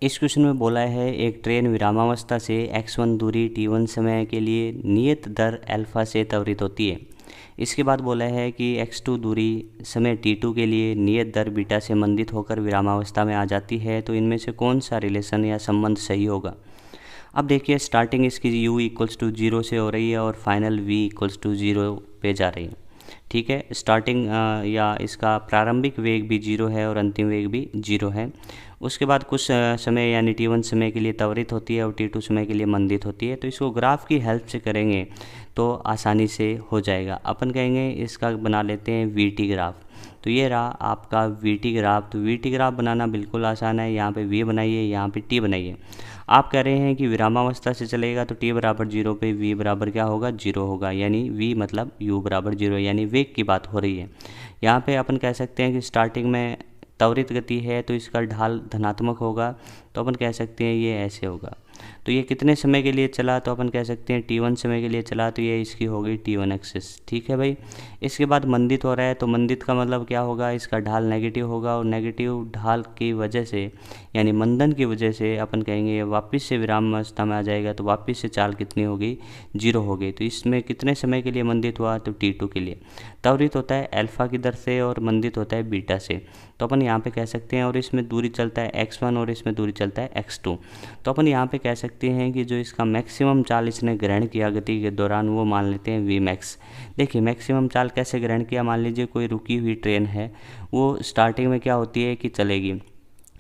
इस क्वेश्चन में बोला है एक ट्रेन विरामावस्था से x1 दूरी t1 समय के लिए नियत दर अल्फा से त्वरित होती है। इसके बाद बोला है कि x2 दूरी समय t2 के लिए नियत दर बीटा से मंदित होकर विरामावस्था में आ जाती है। तो इनमें से कौन सा रिलेशन या संबंध सही होगा। अब देखिए स्टार्टिंग इसकी u इक्वल्स टू 0 से हो रही है और फाइनल v इक्वल्स टू 0 पे जा रही है। ठीक है, स्टार्टिंग या इसका प्रारंभिक वेग भी 0 है और अंतिम वेग भी 0 है। उसके बाद कुछ समय यानी t1 समय के लिए त्वरित होती है और t2 समय के लिए मंदित होती है। तो इसको ग्राफ की हेल्प से करेंगे तो आसानी से हो जाएगा। अपन कहेंगे इसका बना लेते हैं वीटी ग्राफ। तो ये रहा आपका वीटी ग्राफ। तो वीटी ग्राफ बनाना बिल्कुल आसान है। यहाँ पे वी बनाइए, यहाँ पे टी बनाइए। आप कह रहे हैं कि विरामावस्था से चलेगा तो t बराबर 0 पे v बराबर क्या होगा, 0 होगा, यानी v मतलब u बराबर 0, यानी वेग की बात हो रही है। यहाँ पे अपन कह सकते हैं कि स्टार्टिंग में त्वरित गति है तो इसका ढाल धनात्मक होगा। तो अपन कह सकते हैं ये ऐसे होगा। तो ये कितने समय के लिए चला, तो अपन कह सकते हैं t1 समय के लिए चला, तो ये इसकी हो गई t1 एक्सिस। ठीक है भाई। इसके बाद मंदित हो रहा है तो मंदित का मतलब क्या होगा, इसका ढाल नेगेटिव होगा और नेगेटिव ढाल की वजह से यानी मंदन की वजह से अपन कहेंगे ये वापस से विराम अवस्था में आ जाएगा। तो वापस से चाल कितनी हो गई, 0 हो गई। तो इसमें कितने समय के लिए मंदित हुआ, तो t2 के लिए। त्वरित होता है अल्फा की दर से और मंदित होता है बीटा से। तो अपन यहाँ पे कह सकते हैं, और इसमें दूरी चलता है x1 और इसमें दूरी चलता है x2। तो अपन यहाँ पे कह सकते हैं कि जो इसका मैक्सिमम चाल इसने ग्रहण किया गति के दौरान वो मान लेते हैं v मैक्स। देखिए मैक्सिमम चाल कैसे ग्रहण किया, मान लीजिए कोई रुकी हुई ट्रेन है, वो स्टार्टिंग में क्या होती है कि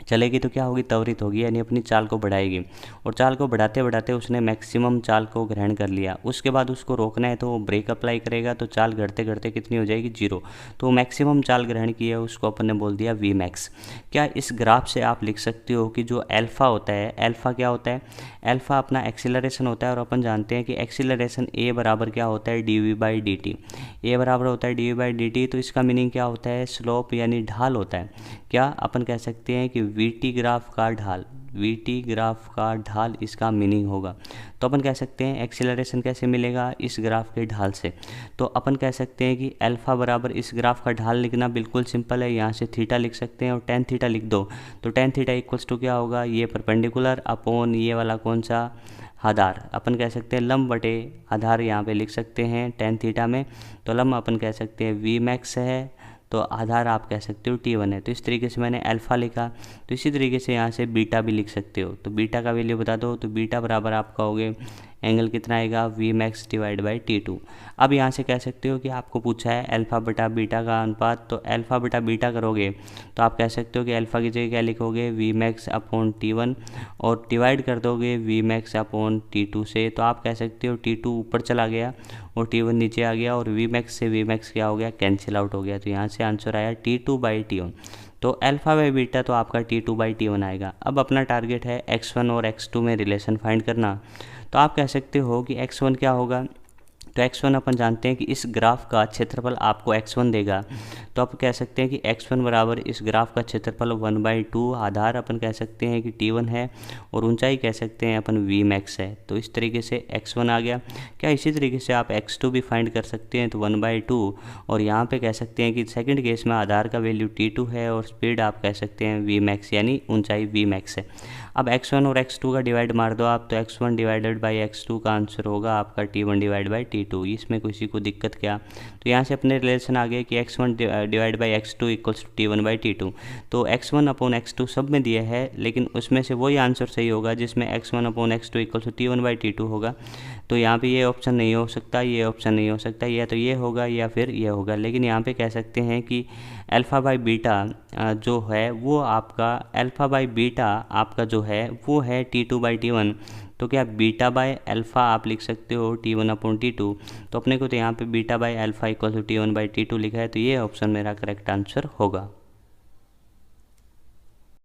चलेगी तो क्या होगी, त्वरित होगी, यानी अपनी चाल को बढ़ाएगी। और चाल को बढ़ाते बढ़ाते उसने मैक्सिमम चाल को ग्रहण कर लिया। उसके बाद उसको रोकना है तो वो ब्रेक अप्लाई करेगा, तो चाल घटते घटते कितनी हो जाएगी, 0। तो मैक्सिमम चाल ग्रहण की है उसको अपन ने बोल दिया वी मैक्स। क्या इस ग्राफ से आप लिख सकते हो कि जो अल्फा होता है, अल्फा क्या होता है, अल्फा अपना एक्सीलरेशन होता है। और अपन जानते हैं कि एक्सीलरेशन ए बराबर क्या होता है, dv/dt। ए बराबर होता है dv/dt। तो इसका मीनिंग क्या होता है, स्लोप यानी ढाल होता है। क्या अपन कह सकते हैं कि वीटी ग्राफ का ढाल इसका मीनिंग होगा। तो अपन कह सकते हैं एक्सीलरेशन कैसे मिलेगा, इस ग्राफ के ढाल से। तो अपन कह सकते हैं कि अल्फा बराबर इस ग्राफ का ढाल लिखना बिल्कुल सिंपल है। यहाँ से थीटा लिख सकते हैं और टेन थीटा लिख दो। तो टेन थीटा इक्वल्स टू क्या होगा, ये परपेंडिकुलर अपॉन ये वाला कौन सा, आधार। अपन कह सकते हैं लंब बटे आधार, यहाँ पे लिख सकते हैं टेन थीटा में। तो लंब अपन कह सकते हैं वी मैक्स है, तो आधार आप कह सकते हो t1 है। तो इस तरीके से मैंने अल्फा लिखा। तो इसी तरीके से यहाँ से बीटा भी लिख सकते हो। तो बीटा का वैल्यू बता दो। तो बीटा बराबर आप कहोगे एंगल कितना आएगा, V max divide by t2। अब यहाँ से कह सकते हो कि आपको पूछा है अल्फा बटा बीटा का अनुपात। तो अल्फा बटा बीटा करोगे तो आप कह सकते हो कि अल्फा की जगह क्या लिखोगे, वी मैक्स अपॉन t1 और डिवाइड कर दोगे वी मैक्स अपॉन t2 से। तो आप कह सकते हो t2 ऊपर चला गया और t1 नीचे आ गया और वी मैक्स से वी मैक्स क्या हो गया, कैंसिल आउट हो गया। तो यहाँ से आंसर आया t2/t1। तो अल्फा बाई बीटा तो आपका t2/t1 आएगा। अब अपना टारगेट है x1 और x2 में रिलेशन फाइंड करना। तो आप कह सकते हो कि x1 क्या होगा, तो x1 अपन जानते हैं कि इस ग्राफ का क्षेत्रफल आपको x1 देगा। तो आप कह सकते हैं कि x1 बराबर इस ग्राफ का क्षेत्रफल 1/2, आधार अपन कह सकते हैं कि t1 है और ऊंचाई कह सकते हैं अपन v मैक्स है। तो इस तरीके से x1 आ गया। क्या इसी तरीके से आप x2 भी फाइंड कर सकते हैं, तो 1/2 और यहाँ पे कह सकते हैं कि सेकंड केस में आधार का वैल्यू t2 है और स्पीड आप कह सकते हैं v मैक्स यानी ऊंचाई v मैक्स है। अब x1 और x2 का डिवाइड मार दो आप, तो x1 डिवाइडेड बाई x2 का आंसर होगा आपका t1 डिवाइड बाई t2। इसमें किसी को दिक्कत क्या, तो यहाँ से अपने रिलेशन आ गए कि x1 divide by x2 equals to t1 by t2। तो x1 अपॉन x2 सब में दिया है, लेकिन उसमें से वही आंसर सही होगा जिसमें x1 upon x2 equals to t1 by t2 होगा। तो यहाँ पे ये ऑप्शन नहीं हो सकता, ये ऑप्शन नहीं हो सकता, या तो ये होगा या फिर ये होगा। लेकिन यहाँ पे कह सकते हैं कि अल्फ़ा बाई बीटा जो है वो आपका अल्फ़ा बाई बीटा आपका जो है वो है t2/t1। तो क्या बीटा बाय अल्फ़ा आप लिख सकते हो t1/t2। तो अपने को तो यहाँ पे beta by alpha equal to t1/t2 लिखा है। तो ये ऑप्शन मेरा करेक्ट आंसर होगा।